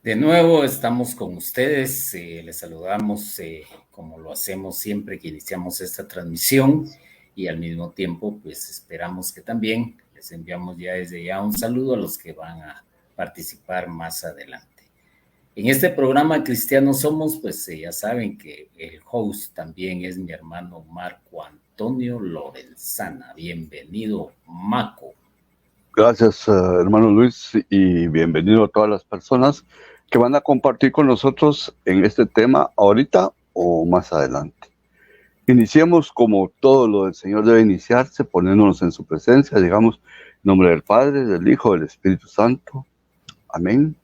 De nuevo estamos con ustedes, les saludamos como lo hacemos siempre que iniciamos esta transmisión y al mismo tiempo pues esperamos que también les enviamos ya desde ya un saludo a los que van a participar más adelante. En este programa Cristianos Somos, pues ya saben que el host también es mi hermano Marco Antonio Lorenzana. Bienvenido, Maco. Gracias, hermano Luis, y bienvenido a todas las personas que van a compartir con nosotros en este tema ahorita o más adelante. Iniciemos como todo lo del Señor debe iniciarse, poniéndonos en su presencia, digamos, en nombre del Padre, del Hijo, del Espíritu Santo. Amén.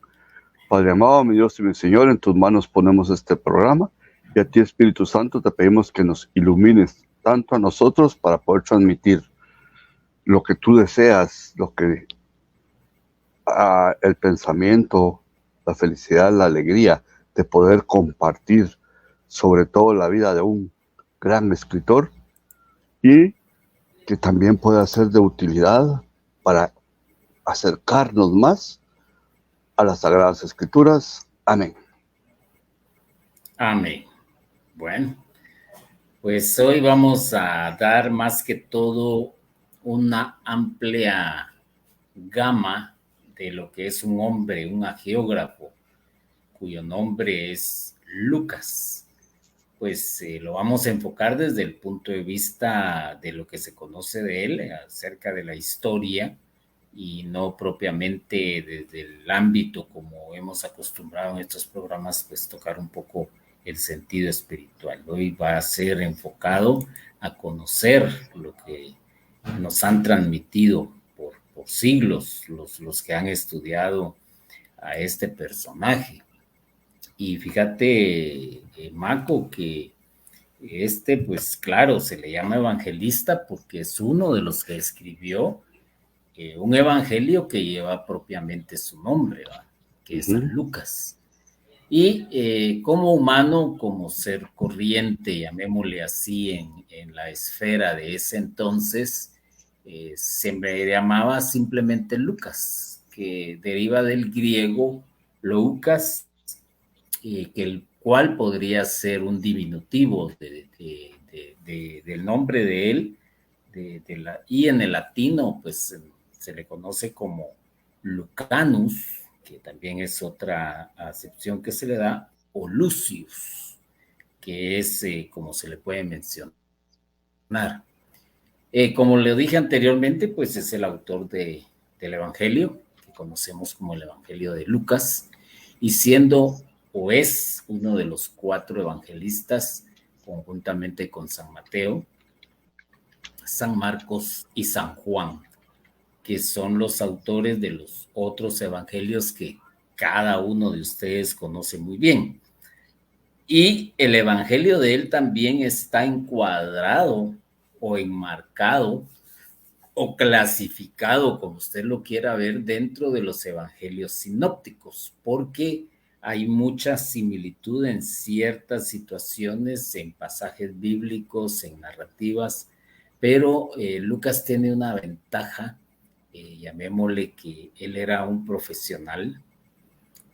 Padre amado, mi Dios y mi Señor, en tus manos ponemos este programa y a ti, Espíritu Santo, te pedimos que nos ilumines tanto a nosotros para poder transmitir lo que tú deseas, lo que el pensamiento, la felicidad, la alegría de poder compartir sobre todo la vida de un gran escritor y que también pueda ser de utilidad para acercarnos más a las Sagradas Escrituras. Amén. Amén. Bueno, pues hoy vamos a dar más que todo una amplia gama de lo que es un hombre, un agiógrafo, cuyo nombre es Lucas. Pues lo vamos a enfocar desde el punto de vista de lo que se conoce de él, acerca de la historia, y no propiamente desde el ámbito como hemos acostumbrado en estos programas, pues tocar un poco el sentido espiritual. Hoy va a ser enfocado a conocer lo que nos han transmitido por siglos los que han estudiado a este personaje. Y fíjate, Marco, que pues claro, se le llama evangelista porque es uno de los que escribió un evangelio que lleva propiamente su nombre, ¿va? Que es San Lucas. Y como humano, como ser corriente, llamémosle así, en la esfera de ese entonces, se me llamaba simplemente Lucas, que deriva del griego Loukas, que el cual podría ser un diminutivo del nombre de él, y en el latino, pues se le conoce como Lucanus, que también es otra acepción que se le da, o Lucius, que es como se le puede mencionar. Como le dije anteriormente, pues es el autor del Evangelio, que conocemos como el Evangelio de Lucas, y siendo o es uno de los 4 evangelistas, conjuntamente con San Mateo, San Marcos y San Juan, que son los autores de los otros evangelios que cada uno de ustedes conoce muy bien. Y el evangelio de él también está encuadrado o enmarcado o clasificado, como usted lo quiera ver, dentro de los evangelios sinópticos, porque hay mucha similitud en ciertas situaciones, en pasajes bíblicos, en narrativas, pero Lucas tiene una ventaja, llamémosle que él era un profesional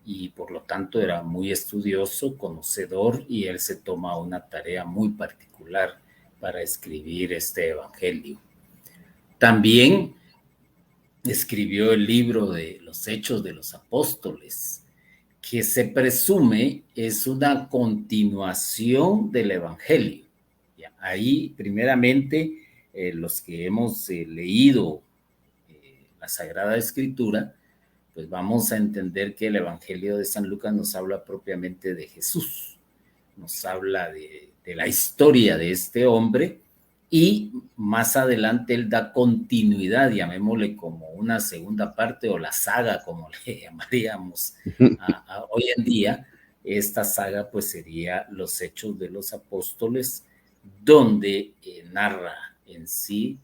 y por lo tanto era muy estudioso, conocedor, y él se toma una tarea muy particular para escribir este evangelio. También escribió el libro de los Hechos de los Apóstoles, que se presume es una continuación del Evangelio. Ahí, primeramente, los que hemos leído la Sagrada Escritura, pues vamos a entender que el Evangelio de San Lucas nos habla propiamente de Jesús, nos habla de la historia de este hombre, y más adelante él da continuidad, llamémosle como una segunda parte o la saga, como le llamaríamos hoy en día. Esta saga pues sería los Hechos de los Apóstoles, donde narra en sí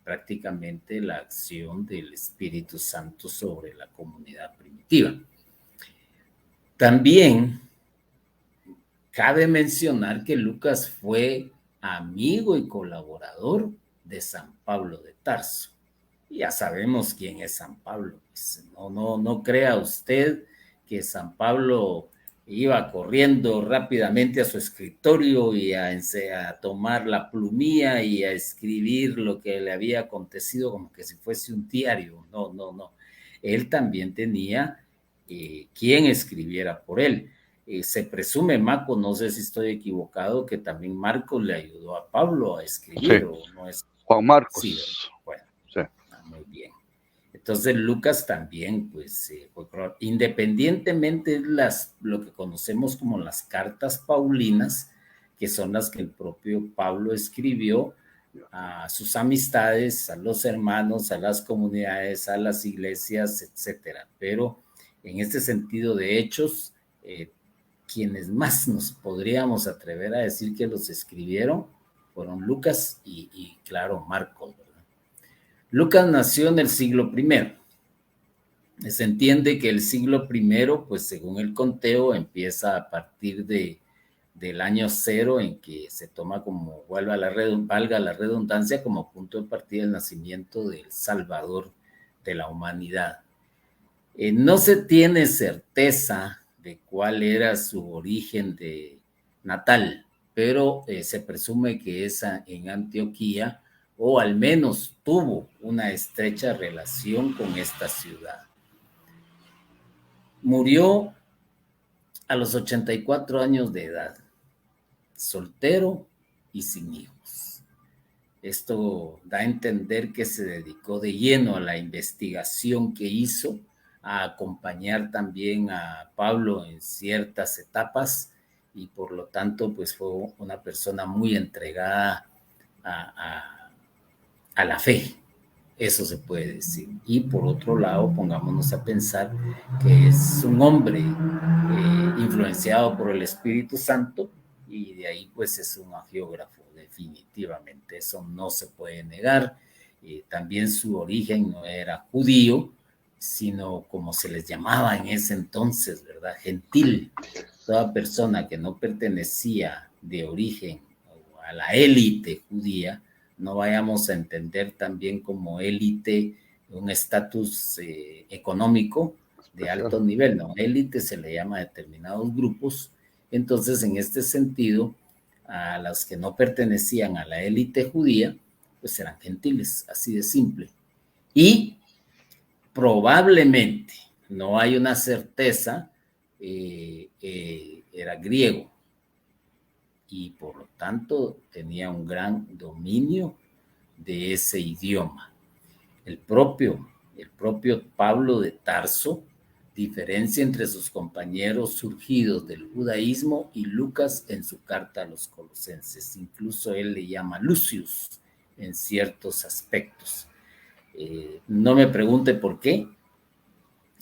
prácticamente la acción del Espíritu Santo sobre la comunidad primitiva. También cabe mencionar que Lucas fue amigo y colaborador de San Pablo de Tarso. Ya sabemos quién es San Pablo. Pues no crea usted que San Pablo iba corriendo rápidamente a su escritorio y a tomar la plumilla y a escribir lo que le había acontecido como que si fuese un diario. No, no, no. Él también tenía quien escribiera por él. Se presume, Maco, no sé si estoy equivocado, que también Marcos le ayudó a Pablo a escribir, Sí. ¿o no es? Juan Marcos. Sí, bueno, sí. Muy bien. Entonces Lucas también, pues, independientemente de lo que conocemos como las cartas paulinas, que son las que el propio Pablo escribió a sus amistades, a los hermanos, a las comunidades, a las iglesias, etcétera. Pero en este sentido de hechos, quienes más nos podríamos atrever a decir que los escribieron fueron Lucas y claro, Marcos, ¿verdad? Lucas nació en el siglo I. Se entiende que el siglo I, pues según el conteo, empieza a partir del año 0, en que se toma como, valga la redundancia, como punto de partida el nacimiento del Salvador de la humanidad. No se tiene certeza de cuál era su origen natal, pero se presume que es en Antioquía, o al menos tuvo una estrecha relación con esta ciudad. Murió a los 84 años de edad, soltero y sin hijos. Esto da a entender que se dedicó de lleno a la investigación que hizo, a acompañar también a Pablo en ciertas etapas y por lo tanto pues fue una persona muy entregada a la fe. Eso se puede decir. Y por otro lado, pongámonos a pensar que es un hombre influenciado por el Espíritu Santo y de ahí pues es un agiógrafo, definitivamente. Eso no se puede negar. También su origen no era judío, sino como se les llamaba en ese entonces, ¿verdad? Gentil. Toda persona que no pertenecía de origen a la élite judía, no vayamos a entender también como élite un estatus económico de alto nivel, no, élite se le llama a determinados grupos. Entonces, en este sentido, a los que no pertenecían a la élite judía, pues eran gentiles, así de simple. Y probablemente, no hay una certeza, era griego, y por lo tanto tenía un gran dominio de ese idioma. El propio Pablo de Tarso diferencia entre sus compañeros surgidos del judaísmo y Lucas en su carta a los colosenses. Incluso él le llama Lucius en ciertos aspectos. No me pregunte por qué,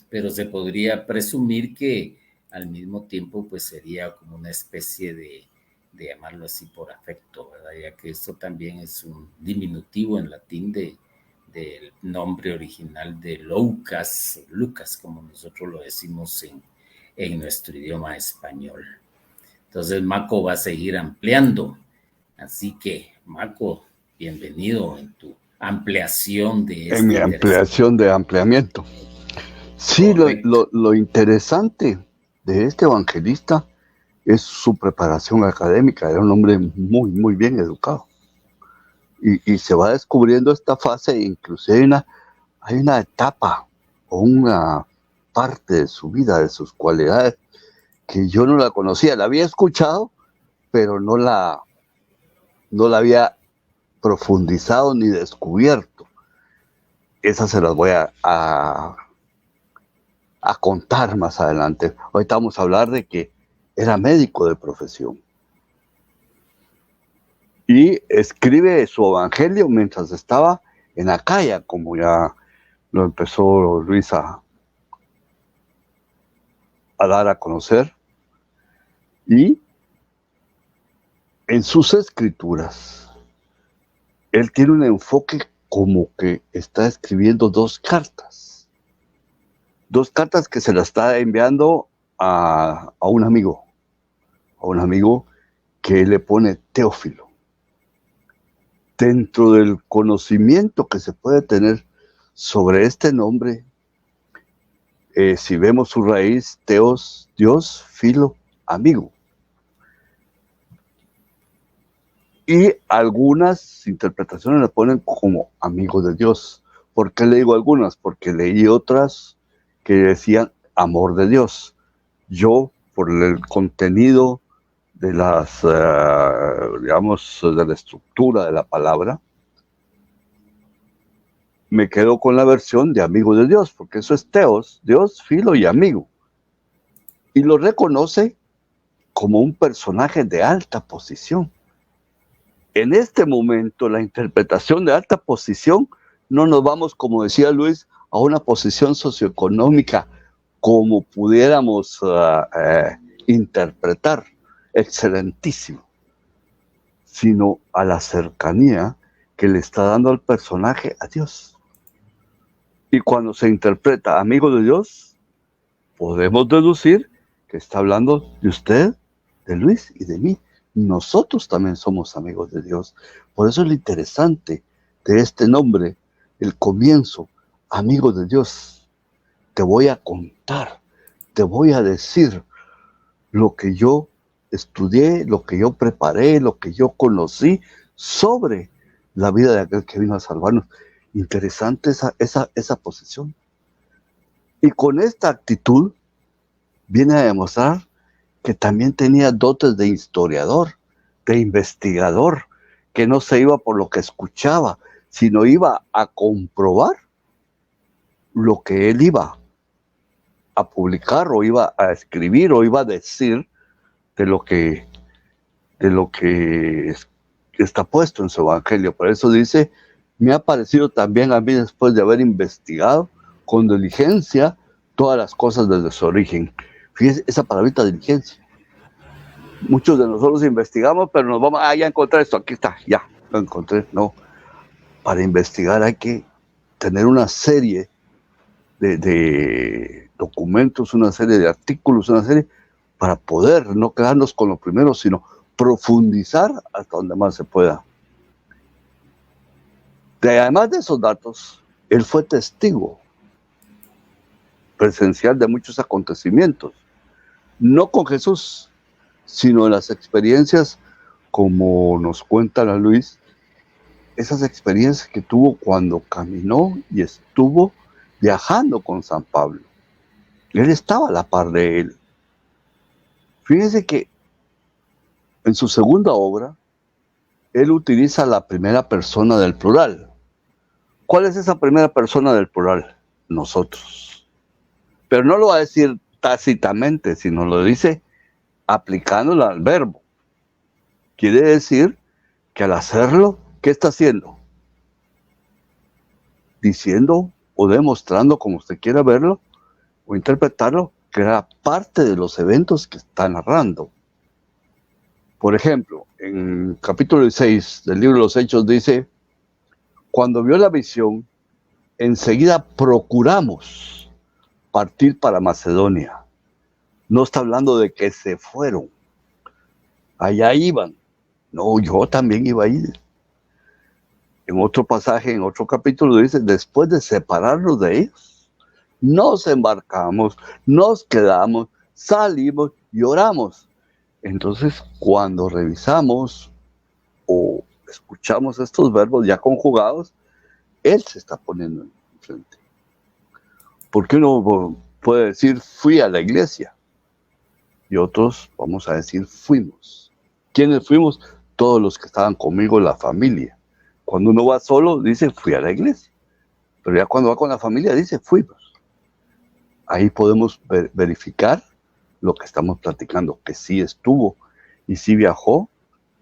pero se podría presumir que al mismo tiempo pues sería como una especie de llamarlo así por afecto, ¿verdad? Ya que esto también es un diminutivo en latín del nombre original de Lucas, como nosotros lo decimos en nuestro idioma español. Entonces Maco va a seguir ampliando, así que Maco, bienvenido en tu ampliación de en mi ampliación de ampliamiento. Sí, lo interesante de este evangelista es su preparación académica. Era un hombre muy, muy bien educado. Y se va descubriendo esta fase, inclusive hay una etapa o una parte de su vida, de sus cualidades, que yo no la conocía. La había escuchado, pero no la había profundizado ni descubierto. Esas se las voy a contar más adelante. Ahorita vamos a hablar de que era médico de profesión. Y escribe su evangelio mientras estaba en Acaya, como ya lo empezó Luis a dar a conocer. Y en sus escrituras, él tiene un enfoque como que está escribiendo dos cartas que se las está enviando a un amigo que le pone Teófilo. Dentro del conocimiento que se puede tener sobre este nombre, Si vemos su raíz, teos, Dios, filo, amigo. Y algunas interpretaciones le ponen como amigo de Dios. ¿Por qué le digo algunas? Porque leí otras que decían amor de Dios. Yo, por el contenido de las, digamos, de la estructura de la palabra, me quedo con la versión de amigo de Dios, porque eso es teos, Dios, filo y amigo. Y lo reconoce como un personaje de alta posición. En este momento, la interpretación de alta posición, no nos vamos, como decía Luis, a una posición socioeconómica como pudiéramos interpretar, excelentísimo, sino a la cercanía que le está dando al personaje a Dios. Y cuando se interpreta amigo de Dios, podemos deducir que está hablando de usted, de Luis y de mí. Nosotros también somos amigos de Dios. Por eso es lo interesante de este nombre, el comienzo, amigo de Dios. Te voy a contar, te voy a decir lo que yo estudié, lo que yo preparé, lo que yo conocí sobre la vida de aquel que vino a salvarnos. Interesante esa posición. Y con esta actitud viene a demostrar que también tenía dotes de historiador, de investigador, que no se iba por lo que escuchaba, sino iba a comprobar lo que él iba a publicar o iba a escribir o iba a decir de lo que está puesto en su evangelio. Por eso dice, me ha parecido también a mí, después de haber investigado con diligencia todas las cosas desde su origen. Fíjense esa palabrita, diligencia. Muchos de nosotros investigamos, pero nos vamos, ya encontré esto, aquí está, ya, lo encontré. No, para investigar hay que tener una serie de documentos, una serie de artículos, una serie, para poder no quedarnos con lo primero, sino profundizar hasta donde más se pueda. Además de esos datos, él fue testigo presencial de muchos acontecimientos, no con Jesús, sino en las experiencias, como nos cuenta la Luis, esas experiencias que tuvo cuando caminó y estuvo viajando con San Pablo. Él estaba a la par de él. Fíjense que en su segunda obra, él utiliza la primera persona del plural. ¿Cuál es esa primera persona del plural? Nosotros. Pero no lo va a decir tácitamente, sino lo dice aplicándolo al verbo. Quiere decir que al hacerlo, ¿qué está haciendo? Diciendo o demostrando, como usted quiera verlo o interpretarlo, que era parte de los eventos que está narrando. Por ejemplo, en capítulo 6 del libro de los Hechos dice, cuando vio la visión, enseguida procuramos partir para Macedonia. No está hablando de que se fueron. Allá iban. No, yo también iba a ir. En otro pasaje, en otro capítulo dice, después de separarnos de ellos, nos embarcamos, nos quedamos, salimos y oramos. Entonces, cuando revisamos o escuchamos estos verbos ya conjugados, él se está poniendo enfrente. Porque uno puede decir, fui a la iglesia. Y otros, vamos a decir, fuimos. ¿Quiénes fuimos? Todos los que estaban conmigo, la familia. Cuando uno va solo, dice, fui a la iglesia. Pero ya cuando va con la familia, dice, fuimos. Ahí podemos verificar lo que estamos platicando, que sí estuvo y sí viajó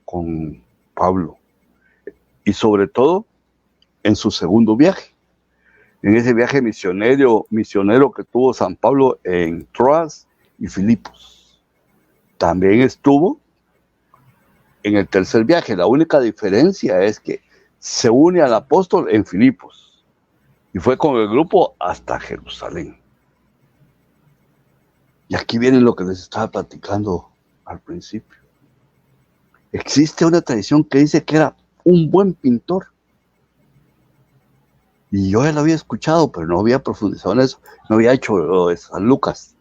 con Pablo. Y sobre todo, en su segundo viaje. En ese viaje misionero que tuvo San Pablo en Troas y Filipos. También estuvo en el tercer viaje. La única diferencia es que se une al apóstol en Filipos y fue con el grupo hasta Jerusalén. Y aquí viene lo que les estaba platicando al principio. Existe una tradición que dice que era un buen pintor. Y yo ya lo había escuchado, pero no había profundizado en eso. No había hecho lo de San Lucas,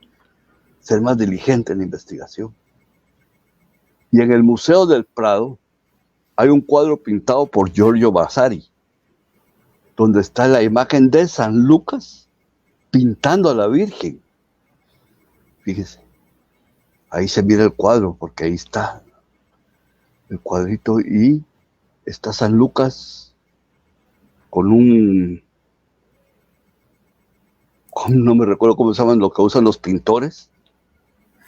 ser más diligente en la investigación. Y en el Museo del Prado hay un cuadro pintado por Giorgio Vasari, donde está la imagen de San Lucas pintando a la Virgen. Fíjese, ahí se mira el cuadro, porque ahí está el cuadrito y está San Lucas con no me recuerdo cómo se llaman lo que usan los pintores,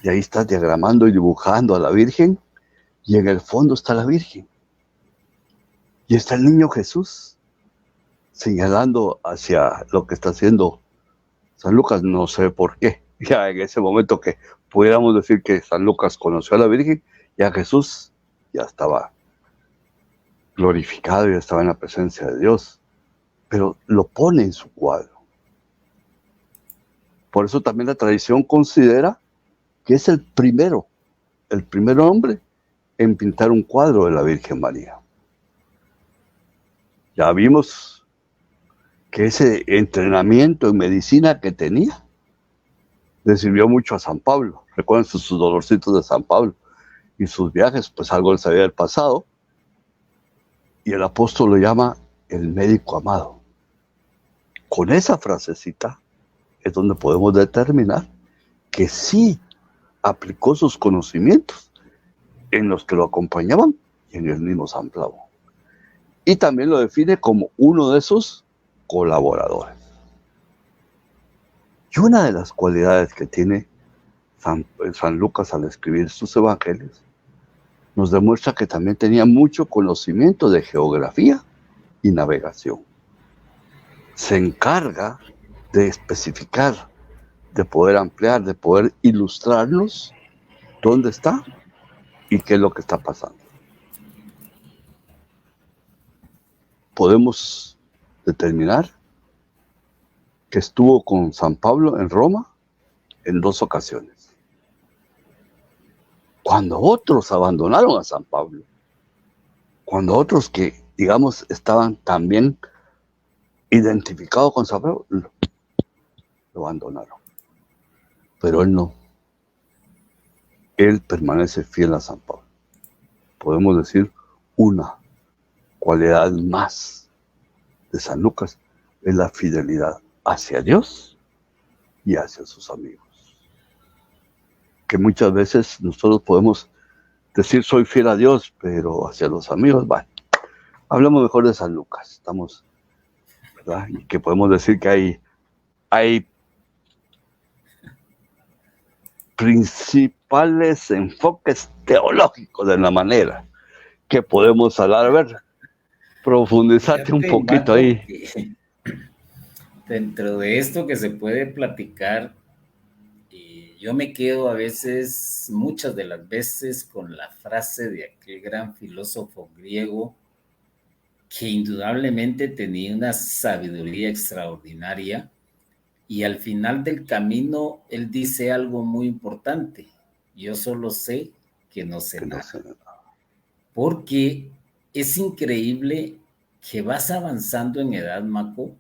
y ahí está diagramando y dibujando a la Virgen, y en el fondo está la Virgen. Y está el niño Jesús señalando hacia lo que está haciendo San Lucas, no sé por qué. Ya en ese momento que pudiéramos decir que San Lucas conoció a la Virgen, ya Jesús ya estaba glorificado, ya estaba en la presencia de Dios, pero lo pone en su cuadro. Por eso también la tradición considera que es el primer hombre en pintar un cuadro de la Virgen María. Ya vimos que ese entrenamiento en medicina que tenía le sirvió mucho a San Pablo. Recuerden sus dolorcitos de San Pablo y sus viajes, pues algo les había pasado. Y el apóstol lo llama el médico amado. Con esa frasecita es donde podemos determinar que sí aplicó sus conocimientos en los que lo acompañaban y en el mismo San Pablo. Y también lo define como uno de sus colaboradores. Y una de las cualidades que tiene San Lucas al escribir sus evangelios nos demuestra que también tenía mucho conocimiento de geografía y navegación. Se encarga de especificar, de poder ampliar, de poder ilustrarnos dónde está y qué es lo que está pasando. Podemos determinar que estuvo con San Pablo en Roma en 2 ocasiones. Cuando otros abandonaron a San Pablo, cuando otros que, digamos, estaban también identificados con San Pablo, lo abandonaron. Pero él no. Él permanece fiel a San Pablo. Podemos decir una cualidad más de San Lucas es la fidelidad hacia Dios y hacia sus amigos. Que muchas veces nosotros podemos decir soy fiel a Dios, pero hacia los amigos, bueno, hablemos mejor de San Lucas, estamos, ¿verdad? Y que podemos decir que hay principales enfoques teológicos de la manera que podemos hablar. A ver, profundizarte un poquito ahí. Dentro de esto que se puede platicar, yo me quedo a veces, muchas de las veces, con la frase de aquel gran filósofo griego que indudablemente tenía una sabiduría extraordinaria, y al final del camino él dice algo muy importante: yo solo sé que no sé nada. Porque es increíble que vas avanzando en edad, Maco,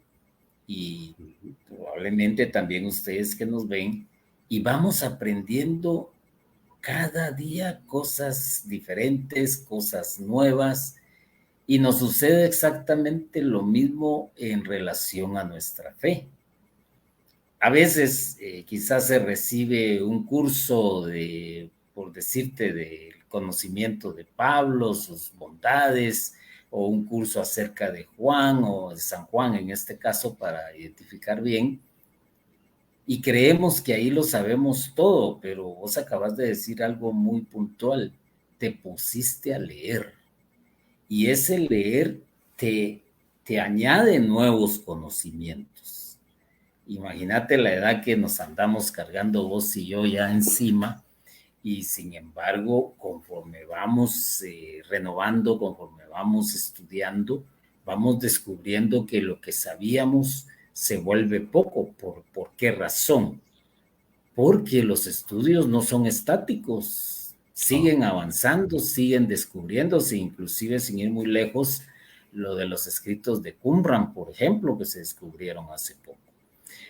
y probablemente también ustedes que nos ven, y vamos aprendiendo cada día cosas diferentes, cosas nuevas, y nos sucede exactamente lo mismo en relación a nuestra fe. A veces quizás se recibe un curso de, por decirte, del conocimiento de Pablo, sus bondades, o un curso acerca de Juan o de San Juan en este caso, para identificar bien, y creemos que ahí lo sabemos todo, pero vos acabas de decir algo muy puntual: te pusiste a leer, y ese leer te añade nuevos conocimientos. Imagínate la edad que nos andamos cargando vos y yo ya encima, y sin embargo, conforme vamos renovando, conforme vamos estudiando, vamos descubriendo que lo que sabíamos se vuelve poco. ¿Por qué razón? Porque los estudios no son estáticos, siguen avanzando, siguen descubriéndose, inclusive sin ir muy lejos. lo de los escritos de Qumran, por ejemplo, que se descubrieron hace poco.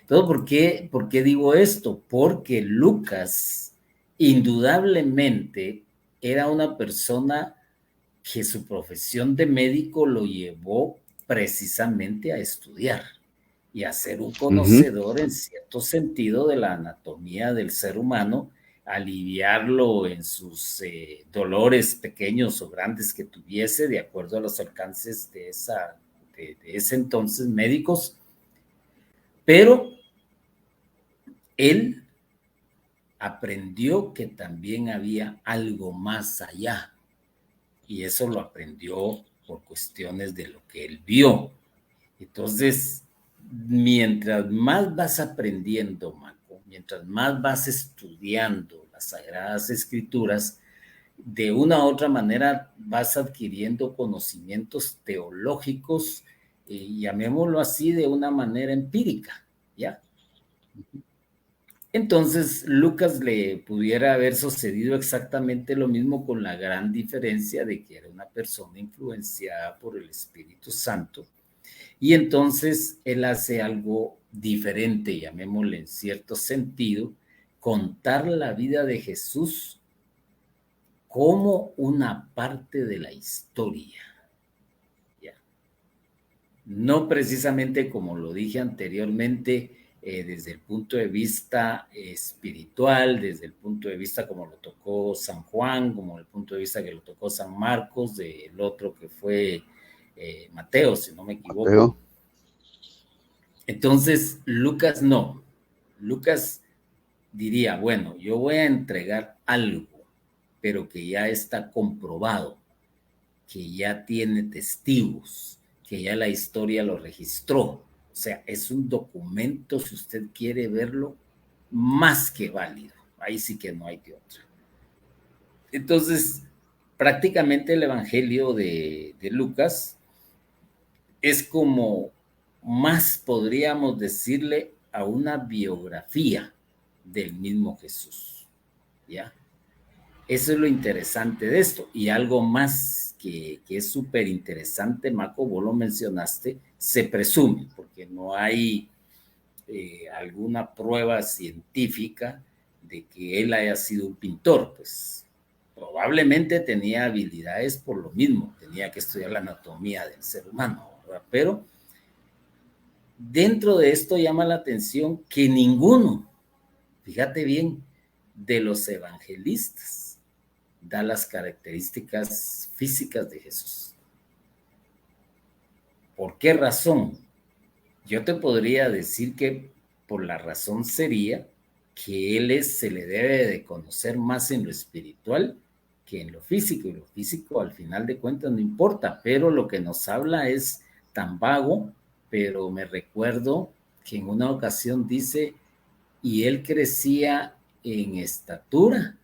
Entonces, ¿por qué digo esto? Porque Lucas indudablemente era una persona que su profesión de médico lo llevó precisamente a estudiar y a ser un conocedor en cierto sentido de la anatomía del ser humano, aliviarlo en sus dolores pequeños o grandes que tuviese, de acuerdo a los alcances de ese entonces médicos, pero él aprendió que también había algo más allá, y eso lo aprendió por cuestiones de lo que él vio. Entonces, mientras más vas aprendiendo, Marco, mientras más vas estudiando las Sagradas Escrituras, de una u otra manera vas adquiriendo conocimientos teológicos, llamémoslo así, de una manera empírica, ¿ya? Entonces, Lucas le pudiera haber sucedido exactamente lo mismo, con la gran diferencia de que era una persona influenciada por el Espíritu Santo, y entonces él hace algo diferente, llamémosle en cierto sentido, contar la vida de Jesús como una parte de la historia. ¿Ya? No precisamente como lo dije anteriormente, desde el punto de vista espiritual, desde el punto de vista como lo tocó San Juan, como el punto de vista que lo tocó San Marcos, del otro que fue Mateo, si no me equivoco. Mateo. Entonces, Lucas no. Lucas diría, bueno, yo voy a entregar algo, pero que ya está comprobado, que ya tiene testigos, que ya la historia lo registró. O sea, es un documento, si usted quiere verlo, más que válido. Ahí sí que no hay de otra. Entonces, prácticamente el Evangelio de Lucas es como más, podríamos decirle, a una biografía del mismo Jesús, ¿ya? Eso es lo interesante de esto. Y algo más que es súper interesante, Marco, vos lo mencionaste, se presume, porque no hay alguna prueba científica de que él haya sido un pintor, pues probablemente tenía habilidades por lo mismo, tenía que estudiar la anatomía del ser humano, ¿verdad? Pero dentro de esto llama la atención que ninguno, fíjate bien, de los evangelistas da las características físicas de Jesús. ¿Por qué razón? Yo te podría decir que por la razón sería que él se le debe de conocer más en lo espiritual que en lo físico, y lo físico al final de cuentas no importa, pero lo que nos habla es tan vago, pero me recuerdo que en una ocasión dice, y él crecía en estatura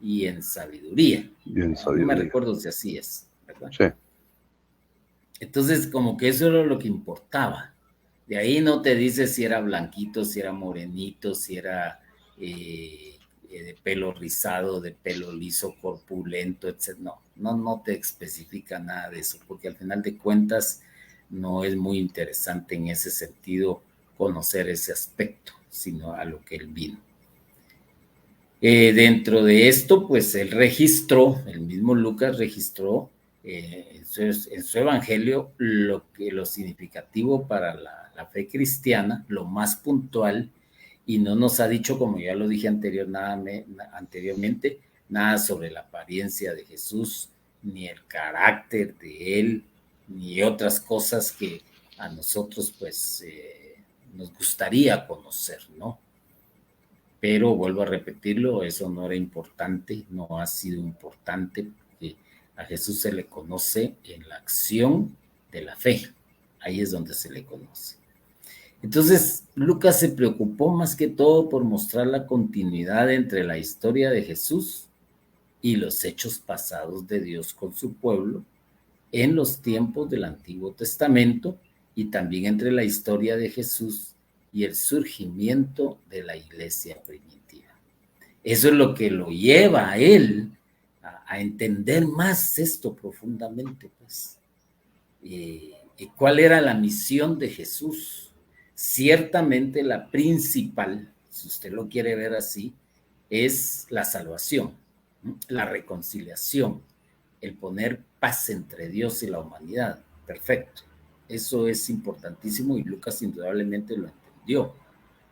y en sabiduría. No me recuerdo si así es, ¿verdad? Sí. Entonces, como que eso era lo que importaba. De ahí no te dice si era blanquito, si era morenito, si era de pelo rizado, de pelo liso, corpulento, etc. No te especifica nada de eso, porque al final de cuentas no es muy interesante en ese sentido conocer ese aspecto, sino a lo que él vino. Dentro de esto, pues él registró, el mismo Lucas registró en su evangelio lo significativo para la fe cristiana, lo más puntual, y no nos ha dicho, como ya lo dije anteriormente, nada sobre la apariencia de Jesús, ni el carácter de él, ni otras cosas que a nosotros pues nos gustaría conocer, ¿no? Pero vuelvo a repetirlo, eso no era importante, no ha sido importante, porque a Jesús se le conoce en la acción de la fe, ahí es donde se le conoce. Entonces, Lucas se preocupó más que todo por mostrar la continuidad entre la historia de Jesús y los hechos pasados de Dios con su pueblo en los tiempos del Antiguo Testamento, y también entre la historia de Jesús y el surgimiento de la iglesia primitiva. Eso es lo que lo lleva a él a entender más esto profundamente, pues. ¿Y cuál era la misión de Jesús? Ciertamente la principal, si usted lo quiere ver así, es la salvación, ¿no? La reconciliación, el poner paz entre Dios y la humanidad. Perfecto. Eso es importantísimo y Lucas indudablemente lo entendió.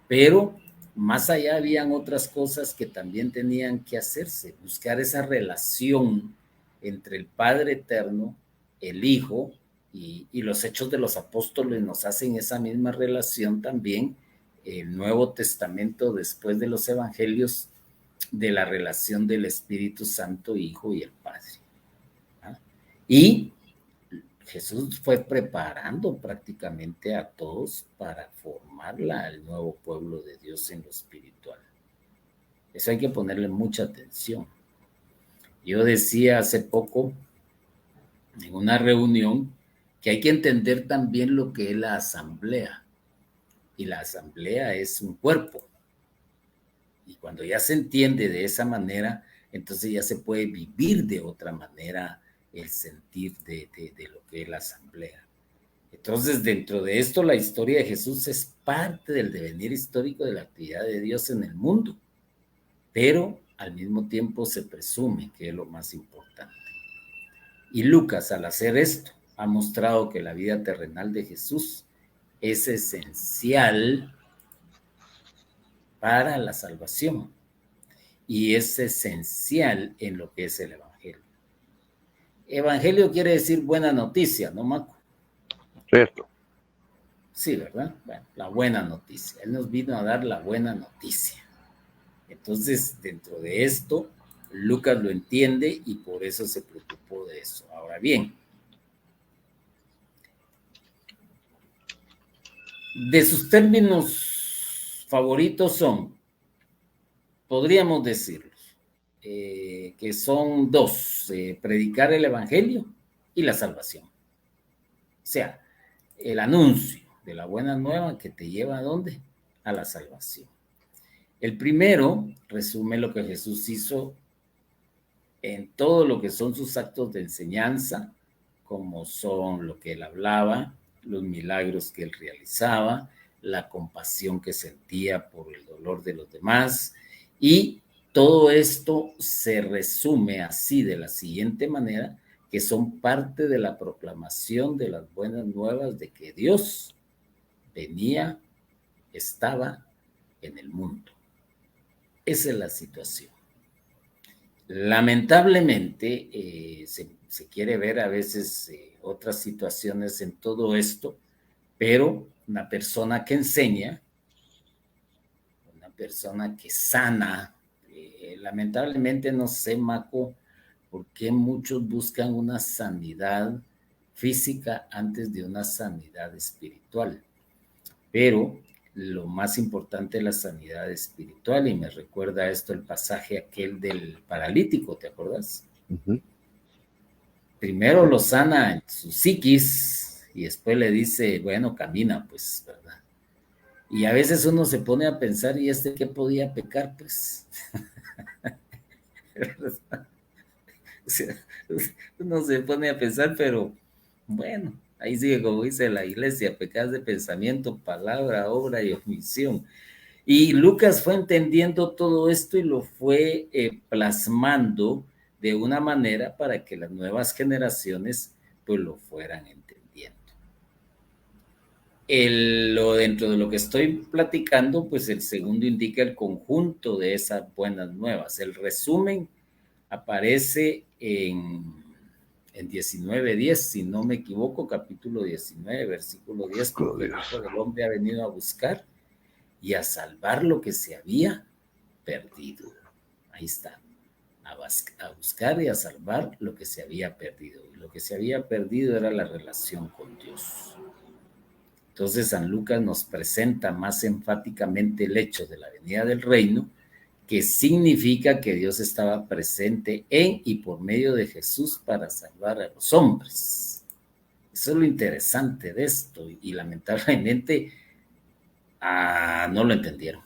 Pero más allá habían otras cosas que también tenían que hacerse, buscar esa relación entre el Padre Eterno, el Hijo, y los hechos de los apóstoles nos hacen esa misma relación también, el Nuevo Testamento después de los Evangelios, de la relación del Espíritu Santo, Hijo y el Padre. ¿Ah? Y Jesús fue preparando prácticamente a todos para formarla al nuevo pueblo de Dios en lo espiritual. Eso hay que ponerle mucha atención. Yo decía hace poco en una reunión que hay que entender también lo que es la asamblea. Y la asamblea es un cuerpo. Y cuando ya se entiende de esa manera, entonces ya se puede vivir de otra manera el sentir de lo que es la asamblea. Entonces, dentro de esto, la historia de Jesús es parte del devenir histórico de la actividad de Dios en el mundo, pero al mismo tiempo se presume que es lo más importante. Y Lucas, al hacer esto, ha mostrado que la vida terrenal de Jesús es esencial para la salvación y es esencial en lo que es el Evangelio. Evangelio quiere decir buena noticia, ¿no, Marco? Cierto. Sí, ¿verdad? Bueno, la buena noticia. Él nos vino a dar la buena noticia. Entonces, dentro de esto, Lucas lo entiende y por eso se preocupó de eso. Ahora bien, de sus términos favoritos son, podríamos decirlos, que son dos, predicar el Evangelio y la salvación. O sea, el anuncio de la buena nueva que te lleva ¿a dónde? A la salvación. El primero resume lo que Jesús hizo en todo lo que son sus actos de enseñanza, como son lo que él hablaba, los milagros que él realizaba, la compasión que sentía por el dolor de los demás, y todo esto se resume así de la siguiente manera, que son parte de la proclamación de las buenas nuevas de que Dios venía, estaba en el mundo. Esa es la situación. Lamentablemente se quiere ver a veces otras situaciones en todo esto, pero una persona que enseña, una persona que sana, lamentablemente no sé, Maco, por qué muchos buscan una sanidad física antes de una sanidad espiritual, pero lo más importante es la sanidad espiritual, y me recuerda esto el pasaje aquel del paralítico, ¿te acuerdas? Primero lo sana en su psiquis y después le dice, bueno, camina, pues, ¿verdad? Y a veces uno se pone a pensar, ¿y este qué podía pecar? Pues, o sea, uno se pone a pensar, pero bueno, ahí sigue como dice la iglesia, pecados de pensamiento, palabra, obra y omisión. Y Lucas fue entendiendo todo esto y lo fue plasmando de una manera para que las nuevas generaciones pues lo fueran entendiendo. Dentro de lo que estoy platicando, pues el segundo indica el conjunto de esas buenas nuevas. El resumen aparece en 19:10, si no me equivoco, capítulo 19, versículo 10, porque el Hijo del Hombre ha venido a buscar y a salvar lo que se había perdido. Ahí está, a buscar y a salvar lo que se había perdido. Y lo que se había perdido era la relación con Dios. Entonces San Lucas nos presenta más enfáticamente el hecho de la venida del reino, que significa que Dios estaba presente en y por medio de Jesús para salvar a los hombres. Eso es lo interesante de esto, y lamentablemente no lo entendieron.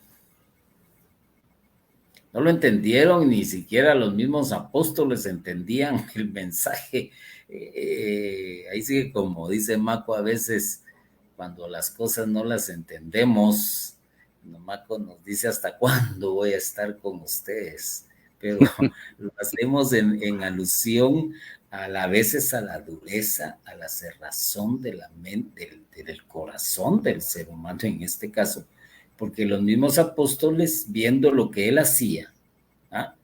No lo entendieron, ni siquiera los mismos apóstoles entendían el mensaje. Ahí sí, como dice Maco, a veces cuando las cosas no las entendemos, Maco nos dice hasta cuándo voy a estar con ustedes, pero lo hacemos en alusión a veces a la dureza, a la cerrazón de la mente, del corazón del ser humano en este caso, porque los mismos apóstoles, viendo lo que él hacía, ¿ah?,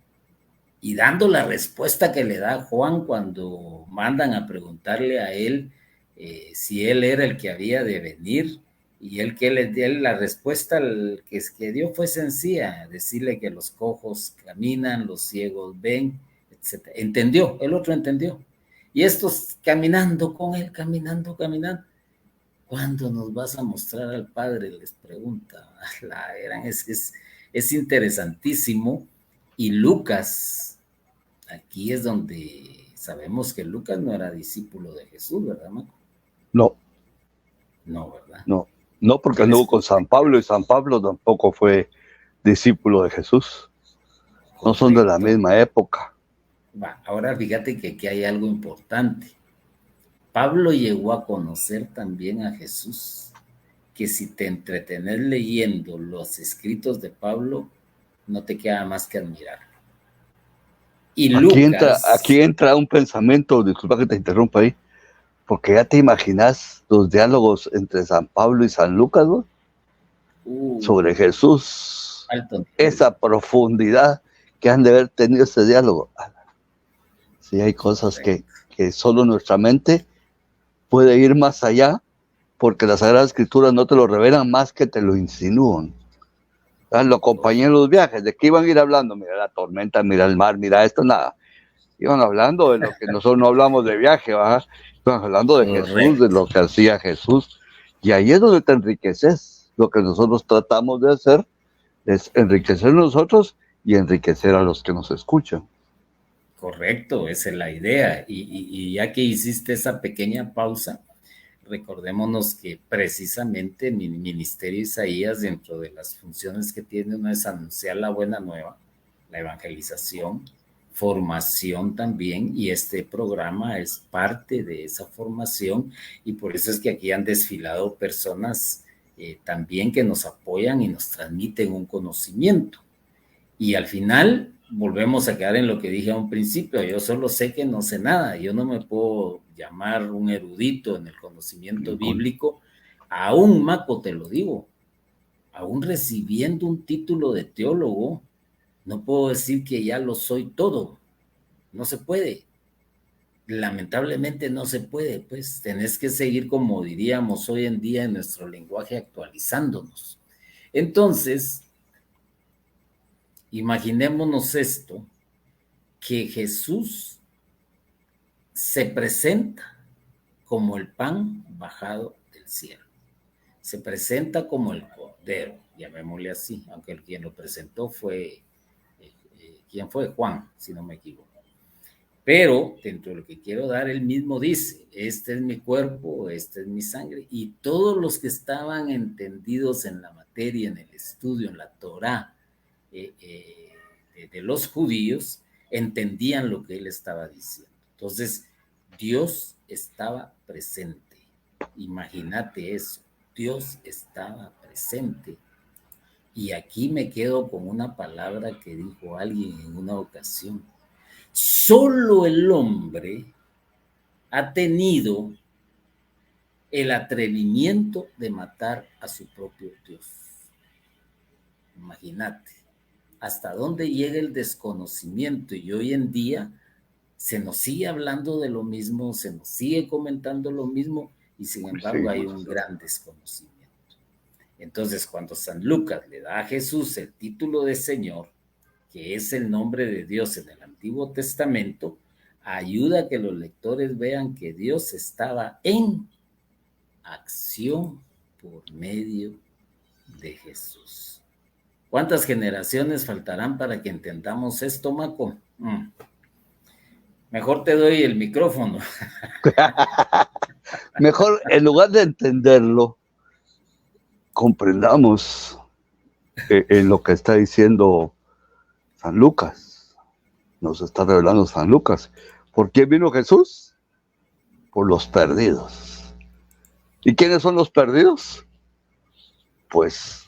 y dando la respuesta que le da Juan cuando mandan a preguntarle a él si él era el que había de venir, y él que le dio la respuesta que dio fue sencilla, decirle que los cojos caminan, los ciegos ven, etc. Entendió, el otro entendió. Y estos caminando con él, caminando. ¿Cuándo nos vas a mostrar al Padre? Les pregunta. Es interesantísimo. Y Lucas, aquí es donde sabemos que Lucas no era discípulo de Jesús, ¿verdad, Marco? No. No, ¿verdad? No, porque anduvo con San Pablo, y San Pablo tampoco fue discípulo de Jesús. Correcto. No son de la misma época. Ahora fíjate que aquí hay algo importante. Pablo llegó a conocer también a Jesús, que si te entretenes leyendo los escritos de Pablo, no te queda más que admirarlo. Y aquí entra un pensamiento, disculpa que te interrumpa ahí, porque ya te imaginas los diálogos entre San Pablo y San Lucas, ¿no? Sobre Jesús, esa profundidad que han de haber tenido ese diálogo. Sí, hay cosas que solo nuestra mente puede ir más allá, porque las Sagradas Escrituras no te lo revelan más que te lo insinúan. Lo acompañé en los viajes, ¿de qué iban a ir hablando? Mira la tormenta, mira el mar, mira esto, nada. Iban hablando de lo que nosotros no hablamos de viaje, ¿verdad? Iban hablando de Jesús, de lo que hacía Jesús. Y ahí es donde te enriqueces. Lo que nosotros tratamos de hacer es enriquecer nosotros y enriquecer a los que nos escuchan. Correcto, esa es la idea. Y ya que hiciste esa pequeña pausa, recordémonos que precisamente mi ministerio Isaías, dentro de las funciones que tiene, una es anunciar la buena nueva, la evangelización, formación también, y este programa es parte de esa formación, y por eso es que aquí han desfilado personas también que nos apoyan y nos transmiten un conocimiento. Y al final volvemos a quedar en lo que dije a un principio: yo solo sé que no sé nada, yo no me puedo llamar un erudito en el conocimiento bíblico, aún, Maco, te lo digo, aún recibiendo un título de teólogo, no puedo decir que ya lo soy todo, no se puede, lamentablemente no se puede, pues tenés que seguir, como diríamos hoy en día en nuestro lenguaje, actualizándonos. Entonces, imaginémonos esto, que Jesús se presenta como el pan bajado del cielo, se presenta como el Cordero, llamémosle así, aunque quien lo presentó fue, ¿quién fue? Juan, si no me equivoco. Pero dentro de lo que quiero dar, él mismo dice: este es mi cuerpo, esta es mi sangre. Y todos los que estaban entendidos en la materia, en el estudio, en la Torá, de los judíos, entendían lo que él estaba diciendo. Entonces, Dios estaba presente. Imagínate eso, Dios estaba presente. Y aquí me quedo con una palabra que dijo alguien en una ocasión: solo el hombre ha tenido el atrevimiento de matar a su propio Dios. Imagínate hasta dónde llega el desconocimiento, y hoy en día se nos sigue hablando de lo mismo, se nos sigue comentando lo mismo, y sin embargo hay un gran desconocimiento. Entonces, cuando San Lucas le da a Jesús el título de Señor, que es el nombre de Dios en el Antiguo Testamento, ayuda a que los lectores vean que Dios estaba en acción por medio de Jesús. ¿Cuántas generaciones faltarán para que entendamos esto, Maco? Mejor te doy el micrófono. Mejor, en lugar de entenderlo, comprendamos en lo que está diciendo San Lucas, nos está revelando San Lucas. ¿Por qué vino Jesús? Por los perdidos. ¿Y quiénes son los perdidos? Pues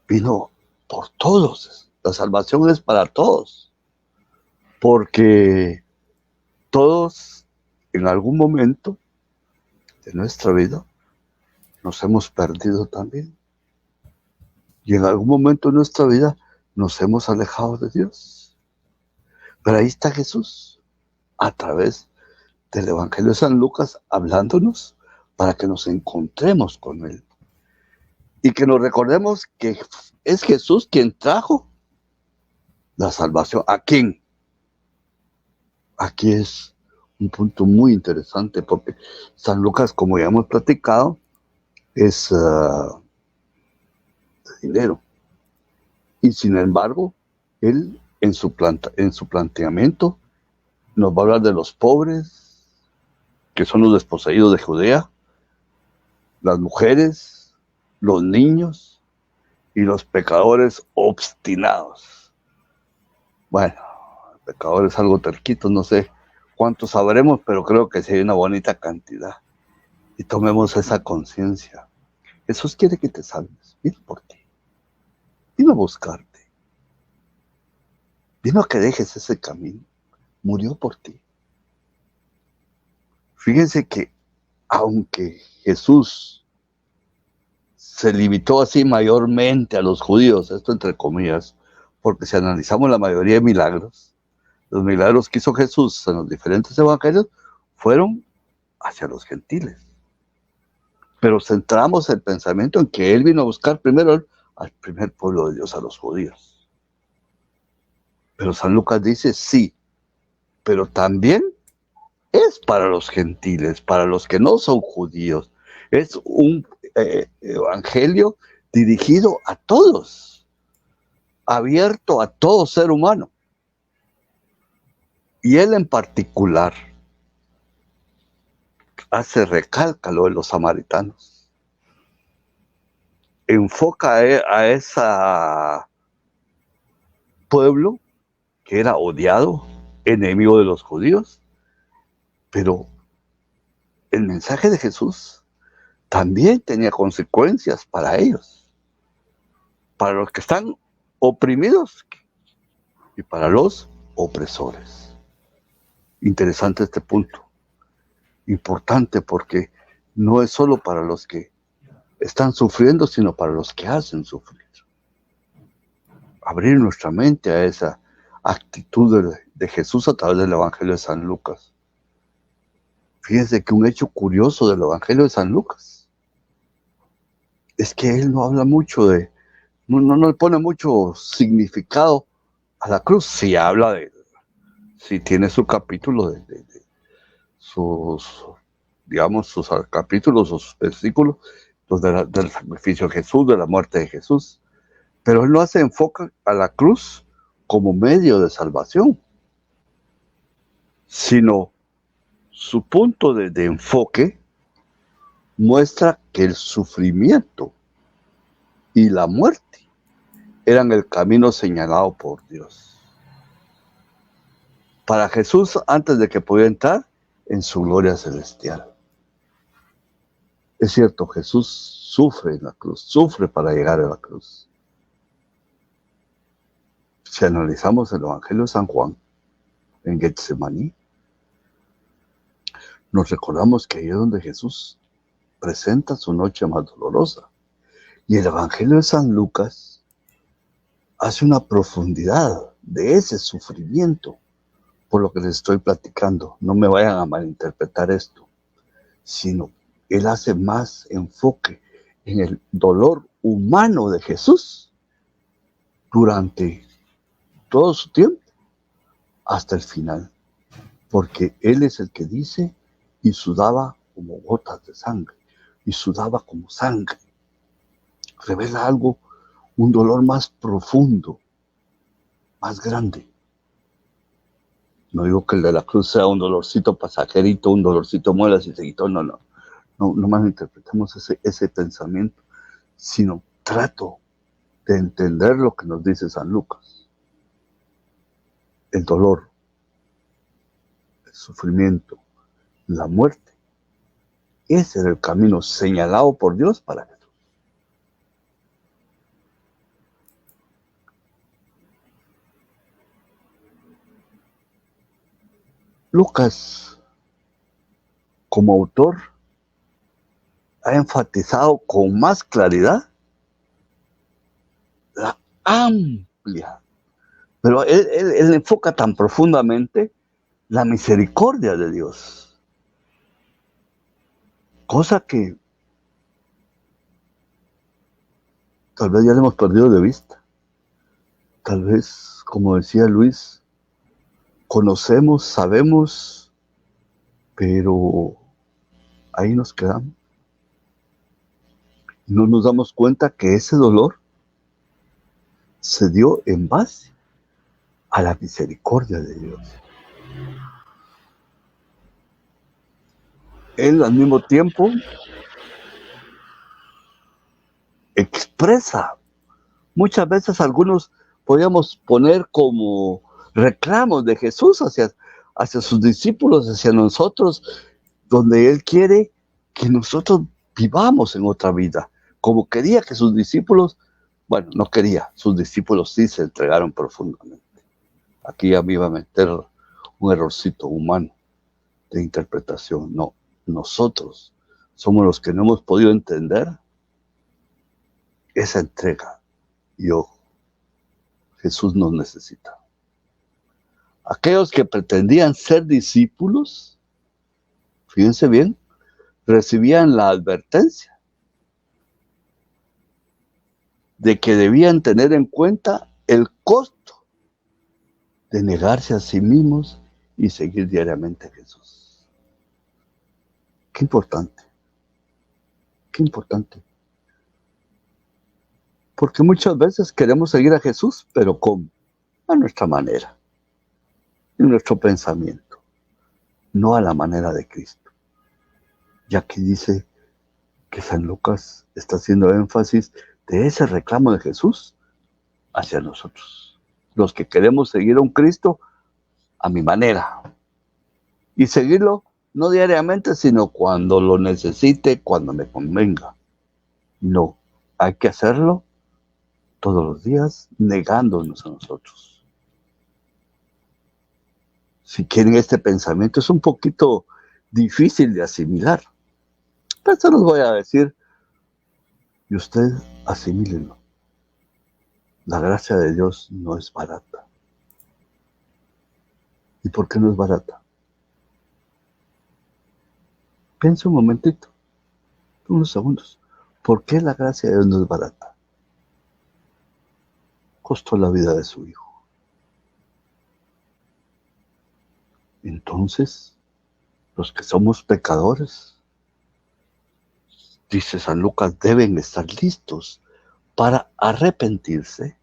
vino por todos. La salvación es para todos. Porque todos en algún momento de nuestra vida nos hemos perdido también. Y en algún momento de nuestra vida nos hemos alejado de Dios. Pero ahí está Jesús, a través del Evangelio de San Lucas, hablándonos para que nos encontremos con Él. Y que nos recordemos que es Jesús quien trajo la salvación. ¿A quién? Aquí es un punto muy interesante porque San Lucas, como ya hemos platicado, es de dinero. Y sin embargo, él en su planteamiento nos va a hablar de los pobres, que son los desposeídos de Judea, las mujeres, los niños y los pecadores obstinados. Bueno, pecadores algo terquitos, no sé cuántos sabremos, pero creo que sí hay una bonita cantidad. Y tomemos esa conciencia. Jesús quiere que te salves. Vino por ti. Vino a buscarte. Vino a que dejes ese camino. Murió por ti. Fíjense que aunque Jesús se limitó así mayormente a los judíos, esto entre comillas, porque si analizamos la mayoría de milagros, los milagros que hizo Jesús en los diferentes evangelios fueron hacia los gentiles. Pero centramos el pensamiento en que Él vino a buscar primero al primer pueblo de Dios, a los judíos. Pero San Lucas dice, sí, pero también es para los gentiles, para los que no son judíos. Es un evangelio dirigido a todos, abierto a todo ser humano. Y él en particular recalca lo de los samaritanos. Enfoca a ese pueblo que era odiado, enemigo de los judíos, pero el mensaje de Jesús también tenía consecuencias para ellos, para los que están oprimidos y para los opresores. Interesante este punto. Importante porque no es solo para los que están sufriendo, sino para los que hacen sufrir. Abrir nuestra mente a esa actitud de Jesús a través del Evangelio de San Lucas. Fíjense que un hecho curioso del Evangelio de San Lucas es que él no habla mucho no le pone mucho significado a la cruz. Sí habla sí tiene su capítulo sus capítulos o sus versículos del sacrificio de Jesús, de la muerte de Jesús. Pero él no hace enfoque a la cruz como medio de salvación, sino su punto de enfoque muestra que el sufrimiento y la muerte eran el camino señalado por Dios. Para Jesús, antes de que pudiera entrar en su gloria celestial. Es cierto, Jesús sufre en la cruz, sufre para llegar a la cruz. Si analizamos el Evangelio de San Juan, en Getsemaní, nos recordamos que ahí es donde Jesús presenta su noche más dolorosa. Y el Evangelio de San Lucas hace una profundidad de ese sufrimiento, por lo que les estoy platicando. No me vayan a malinterpretar esto, sino él hace más enfoque en el dolor humano de Jesús durante todo su tiempo hasta el final, porque él es el que dice y sudaba como gotas de sangre, y sudaba como sangre. Revela algo, un dolor más profundo, más grande. No digo que el de la cruz sea un dolorcito pasajerito, un dolorcito muelas y se quitó, no malinterpretemos ese pensamiento, sino trato de entender lo que nos dice San Lucas. el dolor, el sufrimiento, la muerte. Ese era el camino señalado por Dios para Jesús. Lucas, como autor, ha enfatizado con más claridad la amplia, pero él enfoca tan profundamente la misericordia de Dios, cosa que tal vez ya le hemos perdido de vista. Tal vez, como decía Luis, conocemos, sabemos, pero ahí nos quedamos. No nos damos cuenta que ese dolor se dio en base a la misericordia de Dios. Él al mismo tiempo expresa, muchas veces algunos podríamos poner como reclamos de Jesús hacia sus discípulos, hacia nosotros, donde Él quiere que nosotros vivamos en otra vida, como quería que sus discípulos, bueno, no quería, sus discípulos sí se entregaron profundamente. Aquí ya me iba a meter un errorcito humano de interpretación. No, nosotros somos los que no hemos podido entender esa entrega. Y ojo, Jesús nos necesita. Aquellos que pretendían ser discípulos, fíjense bien, recibían la advertencia de que debían tener en cuenta el costo de negarse a sí mismos y seguir diariamente a Jesús. Qué importante, qué importante. Porque muchas veces queremos seguir a Jesús, pero ¿cómo? A nuestra manera, en nuestro pensamiento, no a la manera de Cristo. Ya que dice que San Lucas está haciendo énfasis de ese reclamo de Jesús hacia nosotros, los que queremos seguir a un Cristo a mi manera, y seguirlo no diariamente, sino cuando lo necesite, cuando me convenga. No, hay que hacerlo todos los días, negándonos a nosotros. Si quieren, este pensamiento es un poquito difícil de asimilar, pero se los voy a decir y usted asimílenlo. La gracia de Dios no es barata. ¿Y por qué no es barata? Piensa un momentito, unos segundos. ¿Por qué la gracia de Dios no es barata? Costó la vida de su Hijo. Entonces, los que somos pecadores, dice San Lucas, deben estar listos para arrepentirse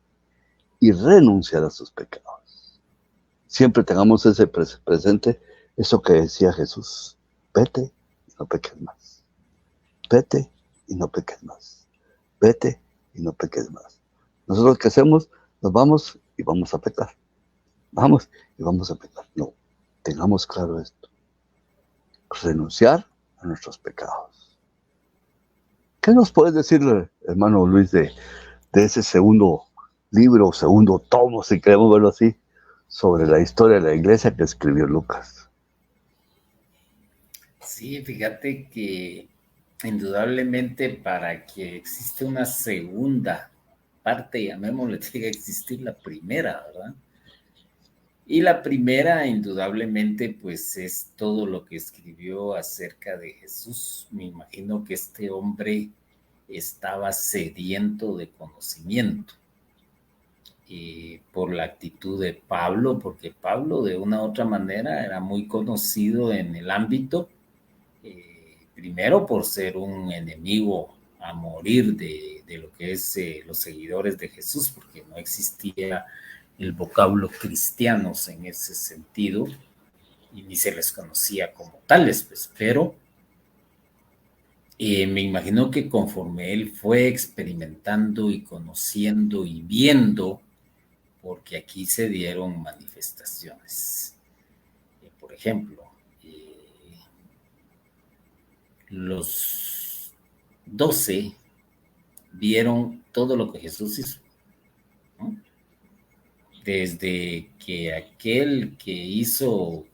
y renunciar a sus pecados. Siempre tengamos ese presente, eso que decía Jesús: vete y no peques más. Vete y no peques más. Vete y no peques más. Nosotros, ¿qué hacemos? Nos vamos y vamos a pecar. Vamos y vamos a pecar. No, tengamos claro esto. Renunciar a nuestros pecados. ¿Qué nos puedes decir, hermano Luis, de ese segundo libro, segundo tomo, si queremos verlo así, sobre la historia de la iglesia que escribió Lucas? Sí, fíjate que indudablemente para que exista una segunda parte, llamémosle, tiene que existir la primera, ¿verdad? Y la primera, indudablemente, pues es todo lo que escribió acerca de Jesús. Me imagino que este hombre estaba sediento de conocimiento. Y por la actitud de Pablo, porque Pablo de una u otra manera era muy conocido en el ámbito, primero por ser un enemigo a morir de lo que es los seguidores de Jesús, porque no existía el vocablo cristianos en ese sentido y ni se les conocía como tales, pues, pero me imagino que conforme él fue experimentando y conociendo y viendo, porque aquí se dieron manifestaciones. Por ejemplo, los 12 vieron todo lo que Jesús hizo, ¿no? Desde que aquel que hizo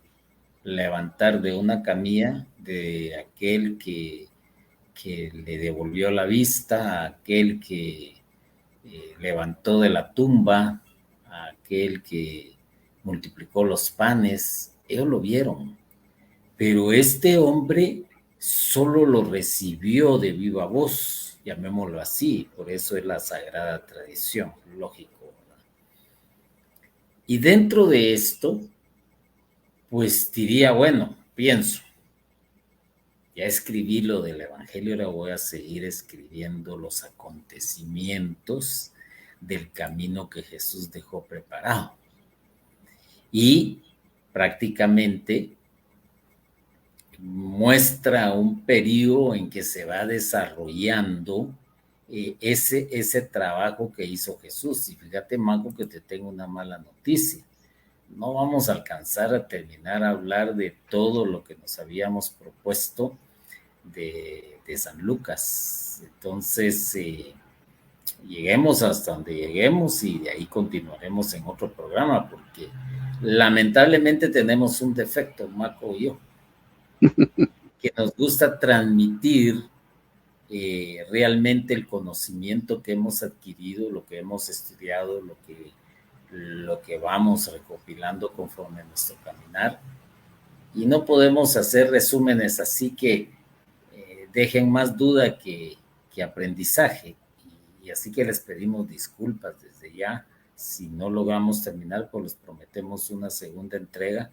levantar de una camilla, de aquel que le devolvió la vista, a aquel que levantó de la tumba, a aquel que multiplicó los panes, ellos lo vieron. Pero este hombre solo lo recibió de viva voz, llamémoslo así, por eso es la sagrada tradición, lógico, ¿verdad? Y dentro de esto, pues diría, bueno, pienso, ya escribí lo del Evangelio, ahora voy a seguir escribiendo los acontecimientos del camino que Jesús dejó preparado. Y prácticamente muestra un periodo en que se va desarrollando ese trabajo que hizo Jesús. Y fíjate, Marco, que te tengo una mala noticia. No vamos a alcanzar a terminar a hablar de todo lo que nos habíamos propuesto de San Lucas. Entonces, lleguemos hasta donde lleguemos y de ahí continuaremos en otro programa, porque lamentablemente tenemos un defecto, Marco y yo, que nos gusta transmitir realmente el conocimiento que hemos adquirido, lo que hemos estudiado, lo que vamos recopilando conforme nuestro caminar, y no podemos hacer resúmenes así que dejen más duda que aprendizaje, y así que les pedimos disculpas desde ya si no logramos terminar, pues les prometemos una segunda entrega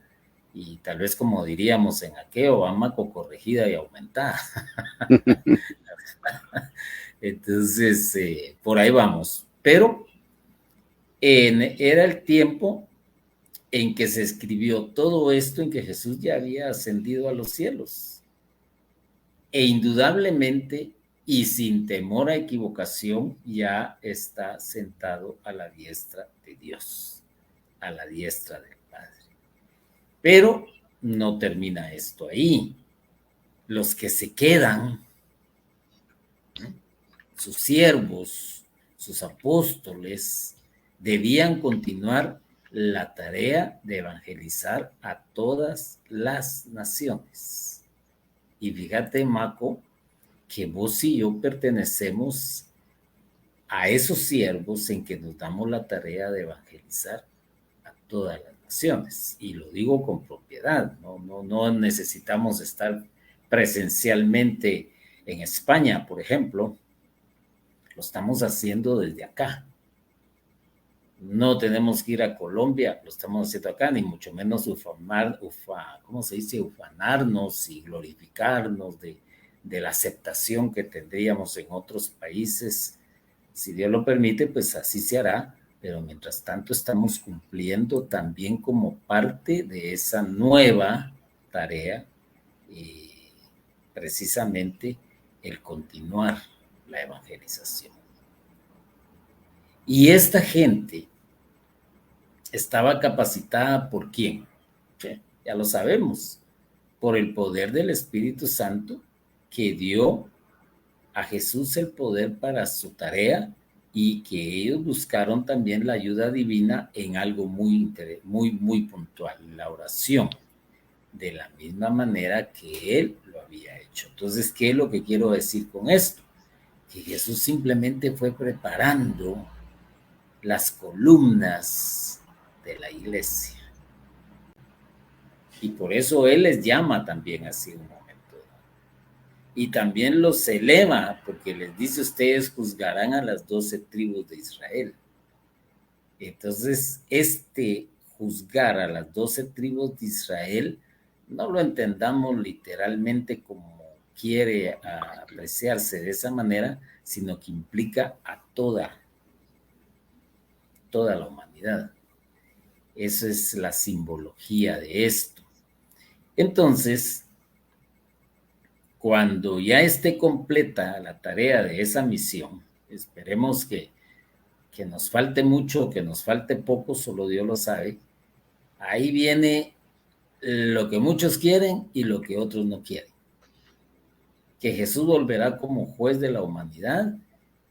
y tal vez, como diríamos en aquello, Amaco, corregida y aumentada. Entonces, por ahí vamos. Pero era el tiempo en que se escribió todo esto, en que Jesús ya había ascendido a los cielos. E indudablemente, y sin temor a equivocación, ya está sentado a la diestra de Dios, a la diestra del Padre. Pero no termina esto ahí. Los que se quedan, sus siervos, sus apóstoles, debían continuar la tarea de evangelizar a todas las naciones. Y fíjate, Maco, que vos y yo pertenecemos a esos siervos en que nos damos la tarea de evangelizar a todas las naciones. Y lo digo con propiedad, no necesitamos estar presencialmente en España, por ejemplo. Lo estamos haciendo desde acá. No tenemos que ir a Colombia, lo estamos haciendo acá, ni mucho menos ufanarnos y glorificarnos de la aceptación que tendríamos en otros países. Si Dios lo permite, pues así se hará, pero mientras tanto estamos cumpliendo también como parte de esa nueva tarea, precisamente el continuar la evangelización. Y esta gente estaba capacitada ¿por quién? Ya lo sabemos, por el poder del Espíritu Santo que dio a Jesús el poder para su tarea, y que ellos buscaron también la ayuda divina en algo muy puntual, la oración, de la misma manera que él lo había hecho. Entonces, ¿qué es lo que quiero decir con esto? Que Jesús simplemente fue preparando las columnas de la iglesia. Y por eso él les llama también así un momento. Y también los eleva, porque les dice, ustedes juzgarán a las 12 tribus de Israel. Entonces, juzgar a las 12 tribus de Israel, no lo entendamos literalmente como quiere apreciarse de esa manera, sino que implica a toda la humanidad. Esa es la simbología de esto. Entonces, cuando ya esté completa la tarea de esa misión, esperemos que que nos falte mucho, que nos falte poco, solo Dios lo sabe. Ahí viene lo que muchos quieren y lo que otros no quieren. Que Jesús volverá como juez de la humanidad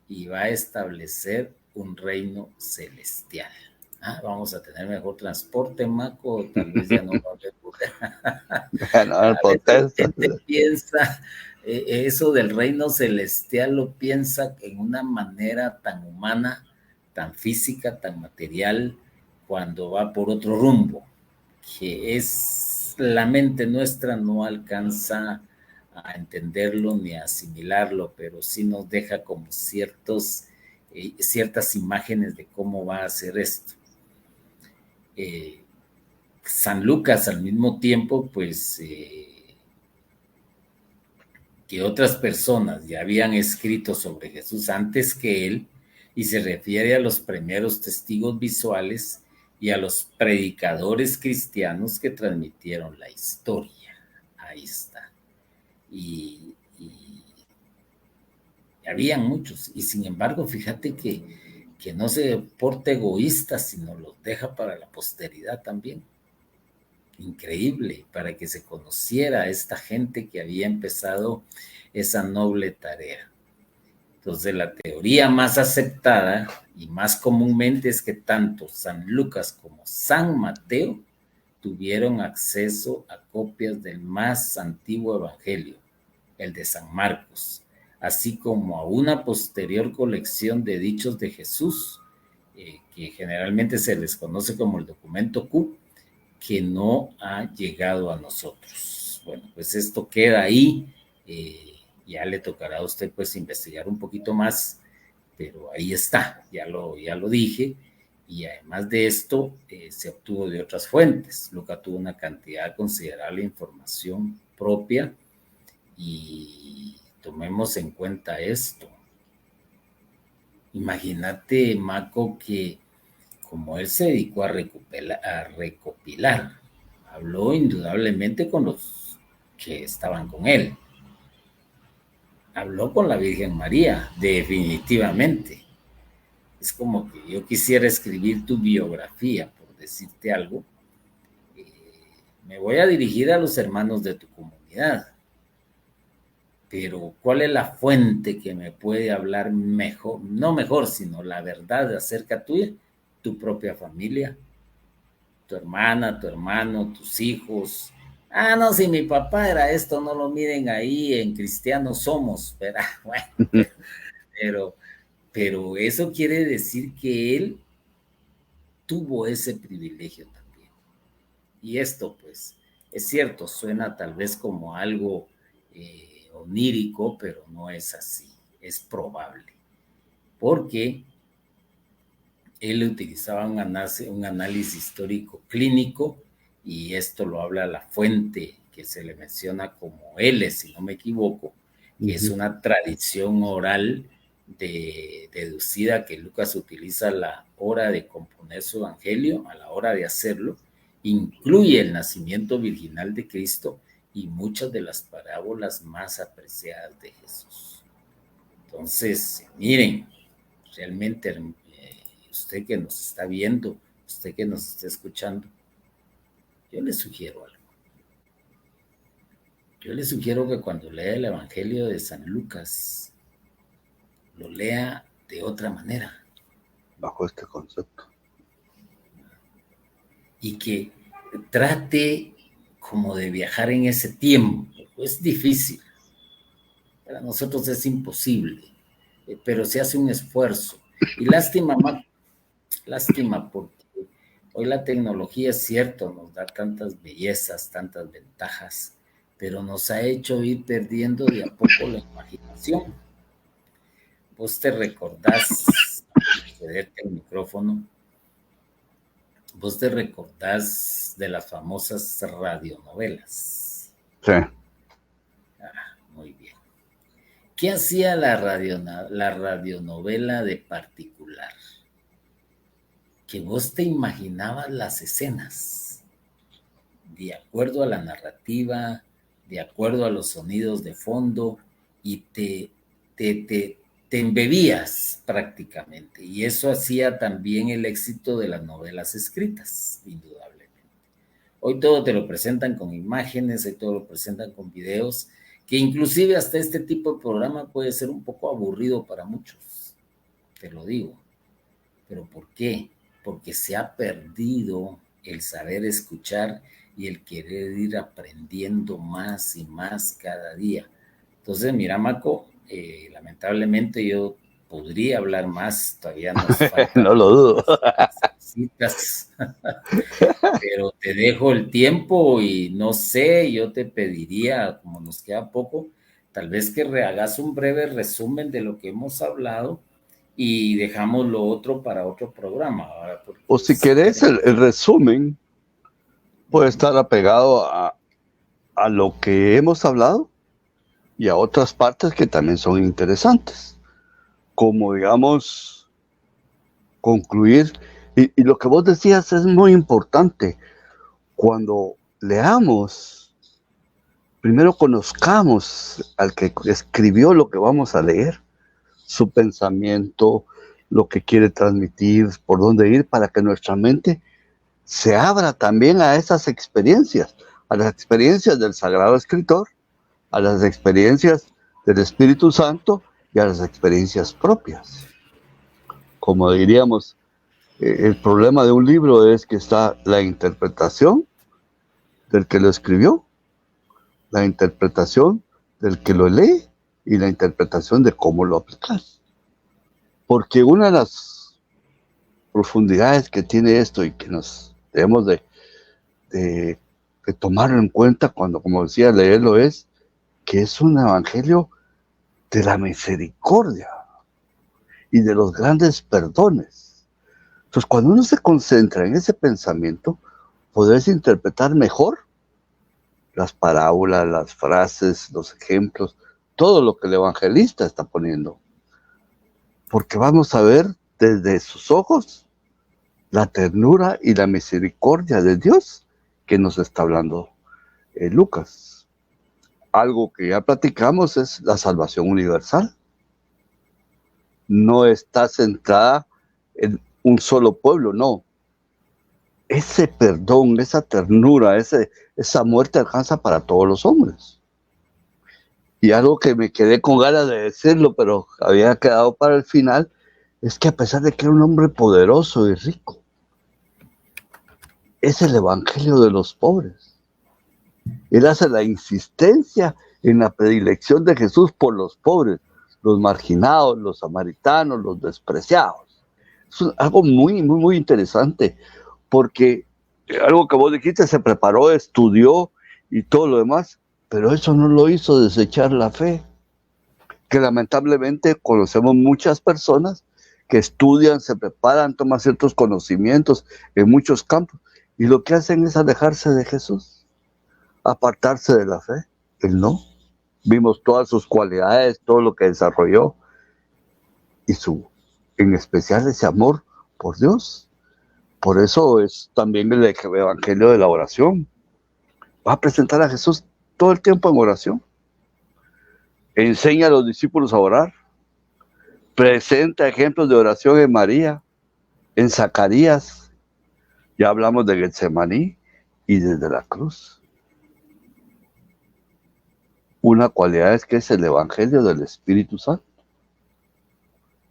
y va a establecer un reino celestial. Vamos a tener mejor transporte, Maco, tal vez ya no va a haber. Bueno, A veces la protesta. gente piensa, eso del reino celestial lo piensa en una manera tan humana, tan física, tan material, cuando va por otro rumbo, que es la mente nuestra no alcanza a entenderlo ni a asimilarlo, pero sí nos deja como ciertas imágenes de cómo va a ser esto. San Lucas al mismo tiempo, pues, que otras personas ya habían escrito sobre Jesús antes que él, y se refiere a los primeros testigos visuales y a los predicadores cristianos que transmitieron la historia. Ahí está. Y habían muchos, y sin embargo, fíjate que no se porta egoísta, sino los deja para la posteridad también. Increíble, para que se conociera a esta gente que había empezado esa noble tarea. Entonces, la teoría más aceptada y más comúnmente es que tanto San Lucas como San Mateo tuvieron acceso a copias del más antiguo evangelio, el de San Marcos, así como a una posterior colección de dichos de Jesús, que generalmente se les conoce como el documento Q, que no ha llegado a nosotros. Bueno, pues esto queda ahí, ya le tocará a usted pues investigar un poquito más, pero ahí está, ya lo dije, y además de esto se obtuvo de otras fuentes. Luca tuvo una cantidad considerable de información propia y tomemos en cuenta esto. Imagínate, Maco, que como él se dedicó a recopilar, habló indudablemente con los que estaban con él. Habló con la Virgen María, definitivamente. Es como que yo quisiera escribir tu biografía, por decirte algo. Me voy a dirigir a los hermanos de tu comunidad. Pero ¿cuál es la fuente que me puede hablar mejor? No mejor, sino la verdad acerca tuya, tu propia familia, tu hermana, tu hermano, tus hijos. No, si mi papá era esto, no lo miren ahí, en Cristianos Somos, ¿verdad? Bueno, pero eso quiere decir que él tuvo ese privilegio también. Y esto, pues, es cierto, suena tal vez como algo onírico, pero no es así, es probable, porque él utilizaba un análisis histórico clínico, y esto lo habla la fuente que se le menciona como L, si no me equivoco, que es una tradición oral deducida que Lucas utiliza a la hora de componer su evangelio, a la hora de hacerlo, incluye el nacimiento virginal de Cristo y muchas de las parábolas más apreciadas de Jesús. Entonces, miren, realmente usted que nos está viendo, usted que nos está escuchando, yo le sugiero algo. Yo le sugiero que cuando lea el Evangelio de San Lucas, lo lea de otra manera. Bajo este concepto. Y que trate como de viajar en ese tiempo. Es difícil. Para nosotros es imposible, pero se hace un esfuerzo. Y lástima porque hoy la tecnología, es cierto, nos da tantas bellezas, tantas ventajas, pero nos ha hecho ir perdiendo de a poco la imaginación. Vos te recordás, cederte el micrófono, vos te recordás de las famosas radionovelas. Sí. Muy bien. ¿Qué hacía la radionovela de particular? Que vos te imaginabas las escenas, de acuerdo a la narrativa, de acuerdo a los sonidos de fondo, y te te embebías prácticamente. Y eso hacía también el éxito de las novelas escritas, indudablemente. Hoy todo te lo presentan con imágenes, hoy todo lo presentan con videos, que inclusive hasta este tipo de programa puede ser un poco aburrido para muchos, te lo digo. ¿Pero por qué? Porque se ha perdido el saber escuchar y el querer ir aprendiendo más y más cada día. Entonces, mira, Marco, lamentablemente yo podría hablar más, todavía nos faltan No lo dudo. citas, pero te dejo el tiempo y no sé, yo te pediría, como nos queda poco, tal vez que hagas un breve resumen de lo que hemos hablado y dejamos lo otro para otro programa. ¿Verdad? O Porque si sí querés, tenemos... el resumen puede estar apegado a lo que hemos hablado y a otras partes que también son interesantes, como digamos, concluir. Y lo que vos decías es muy importante. Cuando leamos, primero conozcamos al que escribió lo que vamos a leer, su pensamiento, lo que quiere transmitir, por dónde ir, para que nuestra mente se abra también a esas experiencias, a las experiencias del Sagrado Escritor, a las experiencias del Espíritu Santo y a las experiencias propias. Como diríamos, el problema de un libro es que está la interpretación del que lo escribió, la interpretación del que lo lee y la interpretación de cómo lo aplicas. Porque una de las profundidades que tiene esto y que nos debemos de tomarlo en cuenta cuando, como decía, leerlo es que es un evangelio de la misericordia y de los grandes perdones. Entonces, cuando uno se concentra en ese pensamiento, podés interpretar mejor las parábolas, las frases, los ejemplos, todo lo que el evangelista está poniendo. Porque vamos a ver desde sus ojos la ternura y la misericordia de Dios que nos está hablando Lucas. Algo que ya platicamos es la salvación universal. No está centrada en un solo pueblo, no. Ese perdón, esa ternura, esa muerte alcanza para todos los hombres. Y algo que me quedé con ganas de decirlo, pero había quedado para el final, es que a pesar de que era un hombre poderoso y rico, es el evangelio de los pobres. Él hace la insistencia en la predilección de Jesús por los pobres, los marginados, los samaritanos, los despreciados. Es algo muy, muy, muy interesante, porque algo que vos dijiste, se preparó, estudió y todo lo demás, pero eso no lo hizo desechar la fe, que lamentablemente conocemos muchas personas que estudian, se preparan, toman ciertos conocimientos en muchos campos, y lo que hacen es alejarse de Jesús, apartarse de la fe. Él no. Vimos todas sus cualidades, todo lo que desarrolló, y en especial ese amor por Dios. Por eso es también el evangelio de la oración. Va a presentar a Jesús todo el tiempo en oración. Enseña a los discípulos a orar. Presenta ejemplos de oración en María, en Zacarías. Ya hablamos de Getsemaní y desde la cruz. Una cualidad es que es el evangelio del Espíritu Santo.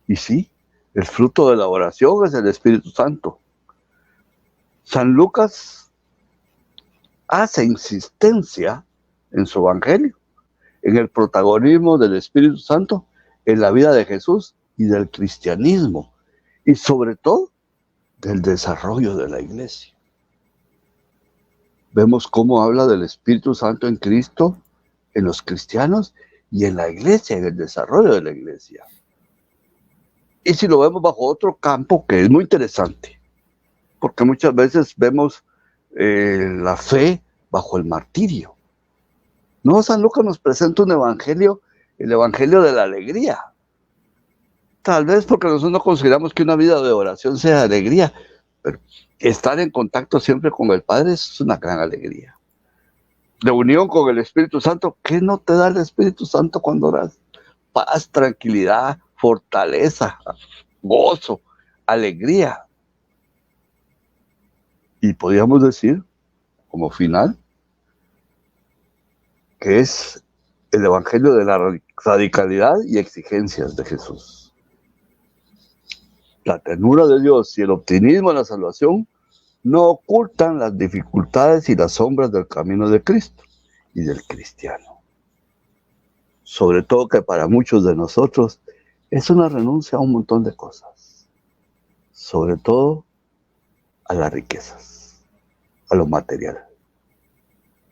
Y sí, el fruto de la oración es el Espíritu Santo. San Lucas hace insistencia en su evangelio, en el protagonismo del Espíritu Santo en la vida de Jesús y del cristianismo, y sobre todo del desarrollo de la iglesia. Vemos cómo habla del Espíritu Santo en Cristo, en los cristianos y en la iglesia, en el desarrollo de la iglesia. Y si lo vemos bajo otro campo que es muy interesante, porque muchas veces vemos la fe bajo el martirio. No, San Lucas nos presenta un evangelio, el evangelio de la alegría. Tal vez porque nosotros no consideramos que una vida de oración sea alegría, pero estar en contacto siempre con el Padre es una gran alegría. De unión con el Espíritu Santo, ¿qué no te da el Espíritu Santo cuando oras? Paz, tranquilidad, fortaleza, gozo, alegría. Y podríamos decir, como final, que es el evangelio de la radicalidad y exigencias de Jesús. La ternura de Dios y el optimismo en la salvación no ocultan las dificultades y las sombras del camino de Cristo y del cristiano. Sobre todo que para muchos de nosotros es una renuncia a un montón de cosas. Sobre todo a las riquezas, a lo material.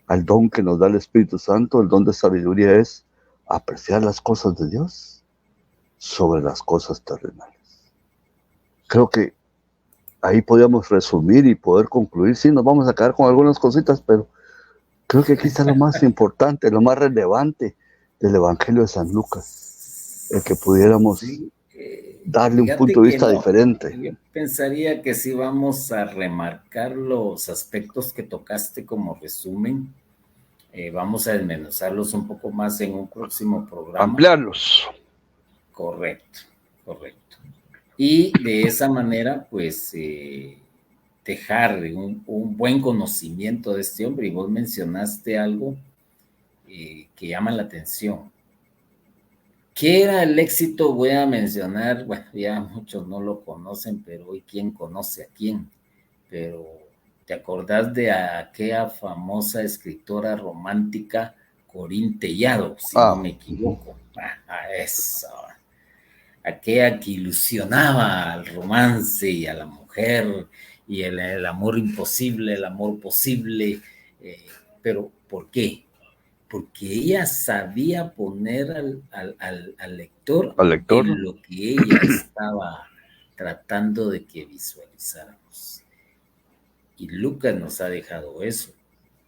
Al don que nos da el Espíritu Santo, el don de sabiduría es apreciar las cosas de Dios sobre las cosas terrenales. Creo que ahí podríamos resumir y poder concluir. Sí, nos vamos a quedar con algunas cositas, pero creo que aquí está lo más importante, lo más relevante del Evangelio de San Lucas, el que pudiéramos darle un punto de vista diferente. Yo pensaría que sí vamos a remarcar los aspectos que tocaste como resumen. Vamos a desmenuzarlos un poco más en un próximo programa. Ampliarlos. Correcto. Y de esa manera, pues, dejar un buen conocimiento de este hombre. Y vos mencionaste algo que llama la atención. ¿Qué era el éxito? Voy a mencionar, bueno, ya muchos no lo conocen, pero hoy quién conoce a quién. Pero, ¿te acordás de aquella famosa escritora romántica Corín Tellado, si no me equivoco? Eso. Aquella que ilusionaba al romance y a la mujer y el amor imposible, el amor posible. Pero, ¿por qué? Porque ella sabía poner al lector en lo que ella estaba tratando de que visualizáramos. Y Lucas nos ha dejado eso,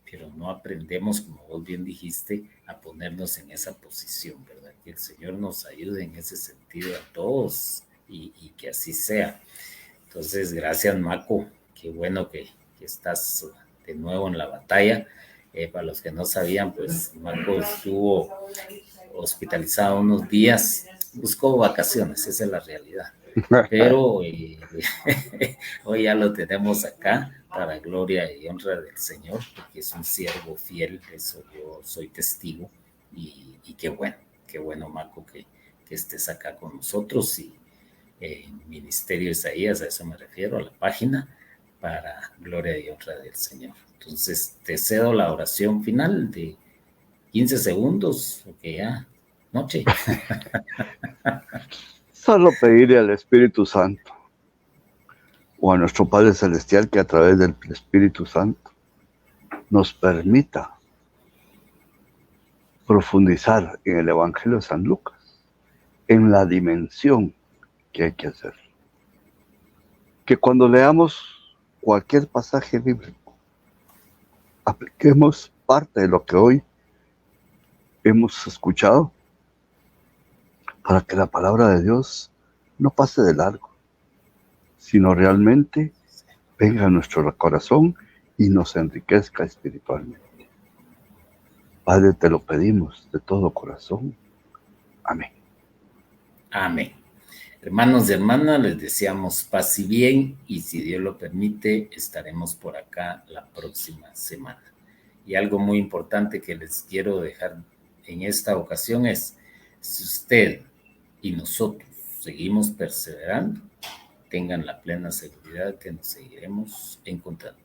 pero no aprendemos, como vos bien dijiste, a ponernos en esa posición, ¿verdad? Que el Señor nos ayude en ese sentido a todos y que así sea. Entonces, gracias, Maco. Qué bueno que estás de nuevo en la batalla. Para los que no sabían, pues Marco estuvo hospitalizado unos días, buscó vacaciones, esa es la realidad. Pero hoy ya lo tenemos acá para gloria y honra del Señor, porque es un siervo fiel, eso yo soy testigo. Y qué bueno, Marco, que estés acá con nosotros. Y Ministerio Isaías, a eso me refiero, a la página, para gloria y honra del Señor. Entonces, te cedo la oración final de 15 segundos, porque ya, noche. Solo pedirle al Espíritu Santo o a nuestro Padre Celestial que a través del Espíritu Santo nos permita profundizar en el Evangelio de San Lucas, en la dimensión que hay que hacer. Que cuando leamos cualquier pasaje bíblico, apliquemos parte de lo que hoy hemos escuchado para que la palabra de Dios no pase de largo, sino realmente venga a nuestro corazón y nos enriquezca espiritualmente. Padre, te lo pedimos de todo corazón. Amén. Amén. Hermanos y hermanas, les deseamos paz y bien, y si Dios lo permite, estaremos por acá la próxima semana. Y algo muy importante que les quiero dejar en esta ocasión es, si usted y nosotros seguimos perseverando, tengan la plena seguridad que nos seguiremos encontrando.